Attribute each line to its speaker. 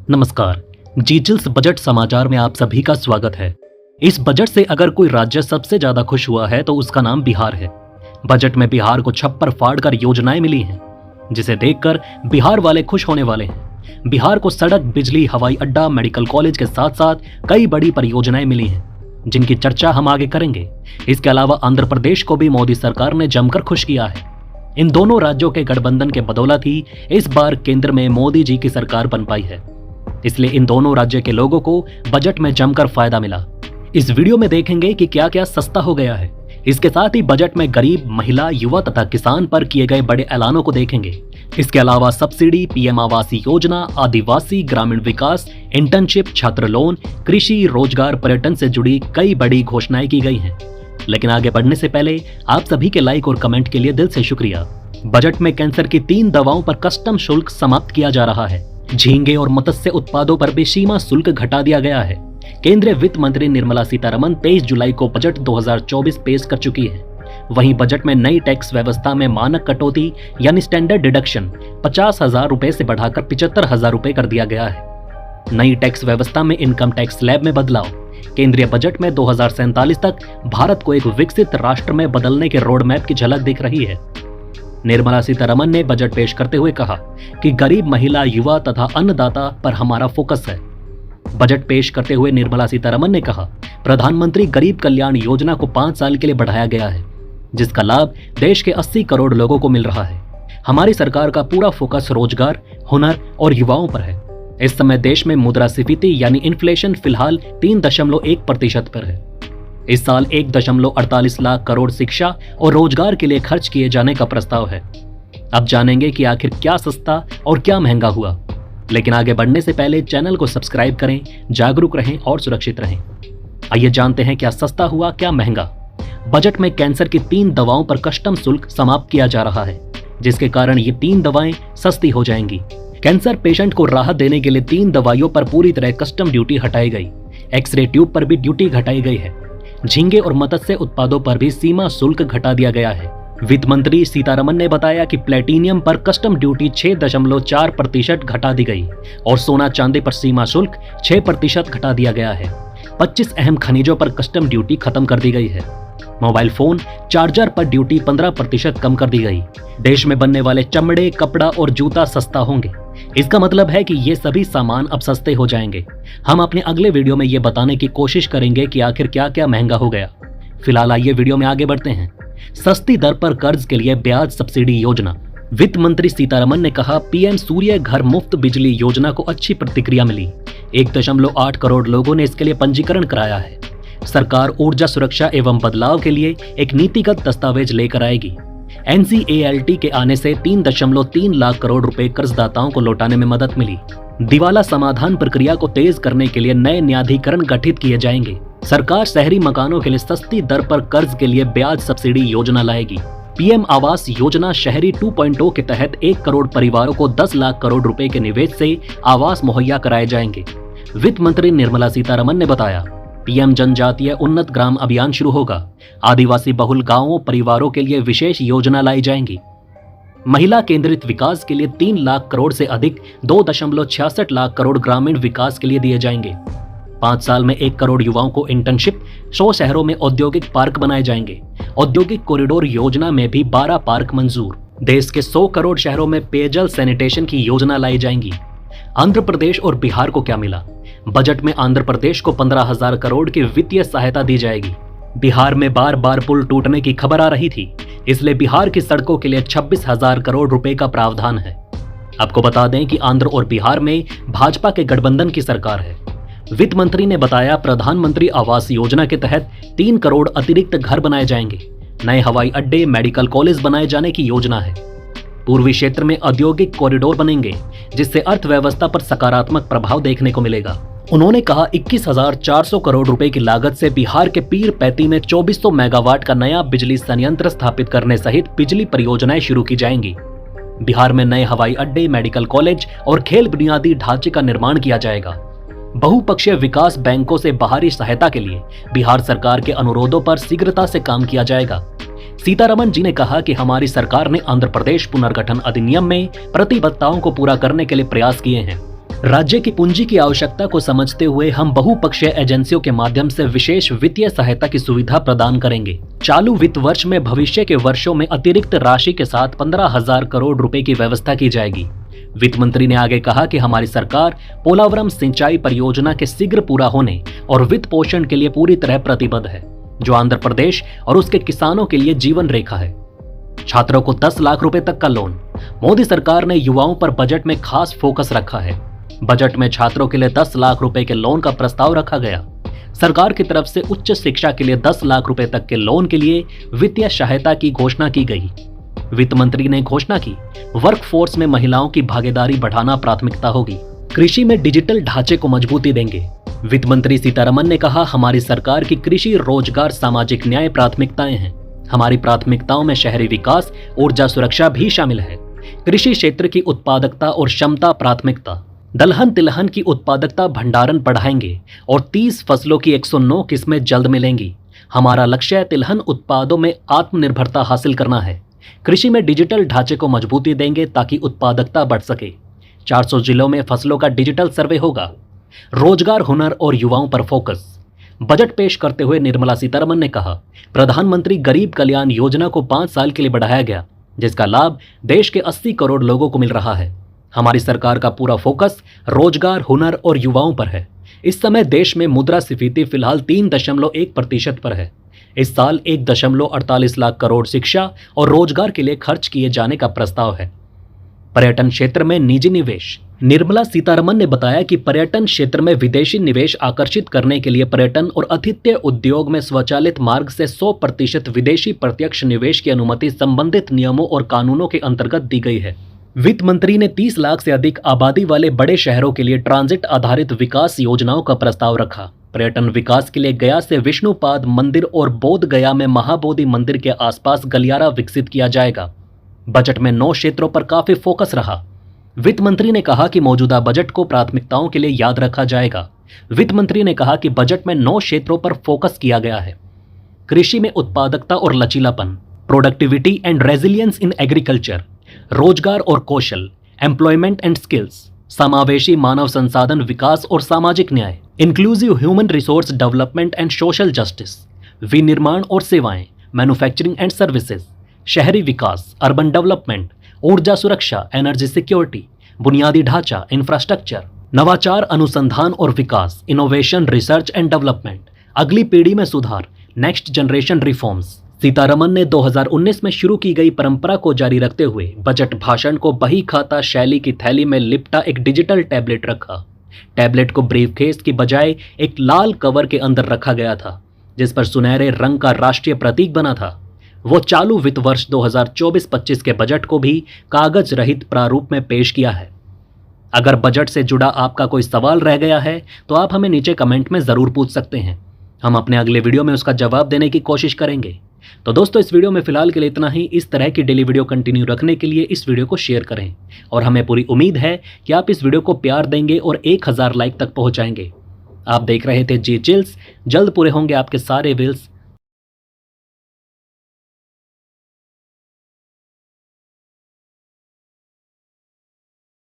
Speaker 1: नमस्कार। जीचिल्स बजट समाचार में आप सभी का स्वागत है। इस बजट से अगर कोई राज्य सबसे ज्यादा खुश हुआ है तो उसका नाम बिहार है। बजट में बिहार को छप्पर फाड़ कर योजनाएं मिली हैं, जिसे देखकर बिहार वाले खुश होने वाले हैं। बिहार को सड़क, बिजली, हवाई अड्डा, मेडिकल कॉलेज के साथ साथ कई बड़ी परियोजनाएं मिली हैं, जिनकी चर्चा हम आगे करेंगे। इसके अलावा आंध्र प्रदेश को भी मोदी सरकार ने जमकर खुश किया है। इन दोनों राज्यों के गठबंधन के बदौलत ही इस बार केंद्र में मोदी जी की सरकार बन पाई है, इसलिए इन दोनों राज्य के लोगों को बजट में जमकर फायदा मिला। इस वीडियो में देखेंगे कि क्या क्या सस्ता हो गया है। इसके साथ ही बजट में गरीब, महिला, युवा तथा किसान पर किए गए बड़े ऐलानों को देखेंगे। इसके अलावा सब्सिडी, पीएम आवास योजना, आदिवासी ग्रामीण विकास, इंटर्नशिप, छात्र लोन, कृषि, रोजगार, पर्यटन से जुड़ी कई बड़ी घोषणाएं की गई हैं। लेकिन आगे बढ़ने से पहले आप सभी के लाइक और कमेंट के लिए दिल से शुक्रिया। बजट में कैंसर की 3 दवाओं पर कस्टम शुल्क समाप्त किया जा रहा है। झींगे और मत्स्य उत्पादों पर भी सीमा शुल्क घटा दिया गया है। केंद्रीय वित्त मंत्री निर्मला सीतारमण 23 जुलाई को बजट 2024 पेश कर चुकी है। वहीं बजट में नई टैक्स व्यवस्था में मानक कटौती यानी स्टैंडर्ड डिडक्शन 50,000 रुपए से बढ़ाकर 75,000 रुपए कर दिया गया है। नई टैक्स व्यवस्था में इनकम टैक्स स्लैब में बदलाव। केंद्रीय बजट में 2047 तक भारत को एक विकसित राष्ट्र में बदलने के रोड मैप की झलक दिख रही है। निर्मला सीतारमण ने बजट पेश करते हुए कहा कि गरीब, महिला, युवा तथा अन्नदाता पर हमारा फोकस है। बजट पेश करते हुए निर्मला सीतारमण ने कहा, प्रधानमंत्री गरीब कल्याण योजना को 5 साल के लिए बढ़ाया गया है, जिसका लाभ देश के 80 करोड़ लोगों को मिल रहा है। हमारी सरकार का पूरा फोकस रोजगार, हुनर और युवाओं पर है। इस समय देश में मुद्रास्फीति यानी इन्फ्लेशन फिलहाल 3.1% पर है। इस साल 1.48 लाख करोड़ शिक्षा और रोजगार के लिए खर्च किए जाने का प्रस्ताव है। अब जानेंगे कि आखिर क्या सस्ता और क्या महंगा हुआ। लेकिन आगे बढ़ने से पहले चैनल को सब्सक्राइब करें, जागरूक रहें और सुरक्षित रहें। आइए जानते हैं क्या सस्ता हुआ, क्या महंगा। बजट में कैंसर की 3 दवाओं पर कस्टम शुल्क समाप्त किया जा रहा है, जिसके कारण ये 3 दवाएं सस्ती हो जाएंगी। कैंसर पेशेंट को राहत देने के लिए 3 दवाइयों पर पूरी तरह कस्टम ड्यूटी हटाई गई। एक्सरे ट्यूब पर भी ड्यूटी घटाई गई है। झींगे और मत्स्य उत्पादों पर भी सीमा शुल्क घटा दिया गया है। वित्त मंत्री सीतारमण ने बताया कि प्लेटिनियम पर कस्टम ड्यूटी 6.4% घटा दी गई और सोना चांदी पर सीमा शुल्क 6% घटा दिया गया है। 25 अहम खनिजों पर कस्टम ड्यूटी खत्म कर दी गई है। मोबाइल फोन, चार्जर पर ड्यूटी 15% कम कर दी गई। देश में बनने वाले चमड़े, कपड़ा और जूता सस्ता होंगे। इसका मतलब है कि ये सभी सामान अब सस्ते हो जाएंगे। हम अपने अगले वीडियो में ये बताने की कोशिश करेंगे कि आखिर क्या क्या महंगा हो गया। फिलहाल आइए वीडियो में आगे बढ़ते हैं। सस्ती दर पर कर्ज के लिए ब्याज सब्सिडी योजना। वित्त मंत्री सीतारमण ने कहा, पीएम सूर्य घर मुफ्त बिजली योजना को अच्छी प्रतिक्रिया मिली। 1.8 करोड़ लोगों ने इसके लिए पंजीकरण कराया है। सरकार ऊर्जा सुरक्षा एवं बदलाव के लिए एक नीतिगत दस्तावेज लेकर आएगी। NCLT के आने से 3.3 लाख करोड़ रुपए कर्जदाताओं को लौटाने में मदद मिली। दिवाला समाधान प्रक्रिया को तेज करने के लिए नए न्यायाधिकरण गठित किए जाएंगे। सरकार शहरी मकानों के लिए सस्ती दर पर कर्ज के लिए ब्याज सब्सिडी योजना लाएगी। पीएम आवास योजना शहरी 2.0 के तहत 1 करोड़ परिवारों को 10 लाख करोड़ रुपए के निवेश से आवास मुहैया कराए जाएंगे। वित्त मंत्री निर्मला सीतारमण ने बताया, पीएम जनजातीय उन्नत ग्राम अभियान शुरू होगा। आदिवासी बहुल गांवों, परिवारों के लिए विशेष योजना लाई जाएंगी। महिला केंद्रित विकास के लिए 3 लाख करोड़ से अधिक 2.66 लाख करोड़ ग्रामीण विकास के लिए दिए जाएंगे। 5 साल में 1 करोड़ युवाओं को इंटर्नशिप। 100 शहरों में औद्योगिक पार्क बनाए जाएंगे। औद्योगिक कॉरिडोर योजना में भी 12 पार्क मंजूर। देश के 100 करोड़ शहरों में पेयजल सैनिटेशन की योजना लाई जाएंगी। आंध्र प्रदेश और बिहार को क्या मिला? बजट में आंध्र प्रदेश को 15,000 करोड़ की वित्तीय सहायता दी जाएगी। बिहार में बार बार पुल टूटने की खबर आ रही थी, इसलिए बिहार की सड़कों के लिए 26,000 करोड़ रुपए का प्रावधान है। आपको बता दें कि आंध्र और बिहार में भाजपा के गठबंधन की सरकार है। वित्त मंत्री ने बताया, प्रधानमंत्री आवास योजना के तहत 3 करोड़ अतिरिक्त घर बनाए जाएंगे। नए हवाई अड्डे, मेडिकल कॉलेज बनाए जाने की योजना है। पूर्वी क्षेत्र में औद्योगिक कॉरिडोर बनेंगे, जिससे अर्थव्यवस्था पर सकारात्मक प्रभाव देखने को मिलेगा। उन्होंने कहा, 21,400 करोड़ रुपए की लागत से बिहार के पीरपैंती में 2400 मेगावाट का नया बिजली संयंत्र स्थापित करने सहित बिजली परियोजनाएं शुरू की जाएंगी। बिहार में नए हवाई अड्डे, मेडिकल कॉलेज और खेल बुनियादी ढांचे का निर्माण किया जाएगा। बहुपक्षीय विकास बैंकों से बाहरी सहायता के लिए बिहार सरकार के अनुरोधों पर शीघ्रता से काम किया जाएगा। सीतारमण जी ने कहा कि हमारी सरकार ने आंध्र प्रदेश पुनर्गठन अधिनियम में प्रतिबद्धताओं को पूरा करने के लिए प्रयास किए हैं। राज्य की पूंजी की आवश्यकता को समझते हुए हम बहुपक्षीय एजेंसियों के माध्यम से विशेष वित्तीय सहायता की सुविधा प्रदान करेंगे। चालू वित्त वर्ष में भविष्य के वर्षों में अतिरिक्त राशि के साथ 15,000 करोड़ रुपए की व्यवस्था की जाएगी। वित्त मंत्री ने आगे कहा कि हमारी सरकार पोलावरम सिंचाई परियोजना के शीघ्र पूरा होने और वित्त पोषण के लिए पूरी तरह प्रतिबद्ध है, जो आंध्र प्रदेश और उसके किसानों के लिए जीवन रेखा है। छात्रों को 10 लाख रुपए तक का लोन। मोदी सरकार ने युवाओं पर बजट में खास फोकस रखा है। बजट में छात्रों के लिए 10 लाख रुपए के लोन का प्रस्ताव रखा गया। सरकार की तरफ से उच्च शिक्षा के लिए 10 लाख रुपए तक के लोन के लिए वित्तीय सहायता की घोषणा की गई। वित्त मंत्री ने घोषणा की, वर्कफोर्स में महिलाओं की भागीदारी बढ़ाना प्राथमिकता होगी। कृषि में डिजिटल ढांचे को मजबूती देंगे। वित्त मंत्री सीतारमन ने कहा, हमारी सरकार की कृषि, रोजगार, सामाजिक न्याय प्राथमिकताएं हैं। हमारी प्राथमिकताओं में शहरी विकास, ऊर्जा सुरक्षा भी शामिल है। कृषि क्षेत्र की उत्पादकता और क्षमता प्राथमिकता। दलहन तिलहन की उत्पादकता भंडारण बढ़ाएंगे और 30 फसलों की 109 किस्में जल्द मिलेंगी। हमारा लक्ष्य तिलहन उत्पादों में आत्मनिर्भरता हासिल करना है। कृषि में डिजिटल ढांचे को मजबूती देंगे ताकि उत्पादकता बढ़ सके। 400 जिलों में फसलों का डिजिटल सर्वे होगा। रोजगार, हुनर और युवाओं पर फोकस। बजट पेश करते हुए निर्मला सीतारमन ने कहा, प्रधानमंत्री गरीब कल्याण योजना को 5 साल के लिए बढ़ाया गया, जिसका लाभ देश के 80 करोड़ लोगों को मिल रहा है। हमारी सरकार का पूरा फोकस रोजगार, हुनर और युवाओं पर है। इस समय देश में मुद्रास्फीति फिलहाल 3.1% पर है। इस साल 1.48 लाख करोड़ शिक्षा और रोजगार के लिए खर्च किए जाने का प्रस्ताव है। पर्यटन क्षेत्र में निजी निवेश। निर्मला सीतारमन ने बताया कि पर्यटन क्षेत्र में विदेशी निवेश आकर्षित करने के लिए पर्यटन और आतिथ्य उद्योग में स्वचालित मार्ग से 100% विदेशी प्रत्यक्ष निवेश की अनुमति संबंधित नियमों और कानूनों के अंतर्गत दी गई है। वित्त मंत्री ने 30 लाख से अधिक आबादी वाले बड़े शहरों के लिए ट्रांजिट आधारित विकास योजनाओं का प्रस्ताव रखा। पर्यटन विकास के लिए गया से विष्णुपाद मंदिर और बोध गया में महाबोधि मंदिर के आसपास गलियारा विकसित किया जाएगा। बजट में 9 क्षेत्रों पर काफी फोकस रहा। वित्त मंत्री ने कहा कि मौजूदा बजट को प्राथमिकताओं के लिए याद रखा जाएगा। वित्त मंत्री ने कहा कि बजट में 9 क्षेत्रों पर फोकस किया गया है। कृषि में उत्पादकता और लचीलापन, productivity and resilience in agriculture, रोजगार और कौशल, एम्प्लॉयमेंट एंड स्किल्स, समावेशी मानव संसाधन विकास और सामाजिक न्याय, inclusive human resource development and social justice, विनिर्माण और सेवाएं, मैन्युफैक्चरिंग एंड सर्विसेज, शहरी विकास, अर्बन डेवलपमेंट, ऊर्जा सुरक्षा, एनर्जी सिक्योरिटी, बुनियादी ढांचा, इंफ्रास्ट्रक्चर, नवाचार, अनुसंधान और विकास, इनोवेशन, रिसर्च एंड डेवलपमेंट, अगली पीढ़ी में सुधार, नेक्स्ट जनरेशन रिफॉर्म्स। सीतारमन ने 2019 में शुरू की गई परंपरा को जारी रखते हुए बजट भाषण को बही खाता शैली की थैली में लिपटा एक डिजिटल टैबलेट रखा। टैबलेट को ब्रीफकेस की बजाय एक लाल कवर के अंदर रखा गया था, जिस पर सुनहरे रंग का राष्ट्रीय प्रतीक बना था। वो चालू वित्त वर्ष 2024-25 के बजट को भी कागज रहित प्रारूप में पेश किया है। अगर बजट से जुड़ा आपका कोई सवाल रह गया है तो आप हमें नीचे कमेंट में ज़रूर पूछ सकते हैं। हम अपने अगले वीडियो में उसका जवाब देने की कोशिश करेंगे। तो दोस्तों, इस वीडियो में फिलहाल के लिए इतना ही। इस तरह की डेली वीडियो कंटिन्यू रखने के लिए इस वीडियो को शेयर करें और हमें पूरी उम्मीद है कि आप इस वीडियो को प्यार देंगे और 1000 लाइक तक पहुंचाएंगे। आप देख रहे थे जी चिल्स। जल्द पूरे होंगे आपके सारे विल्स।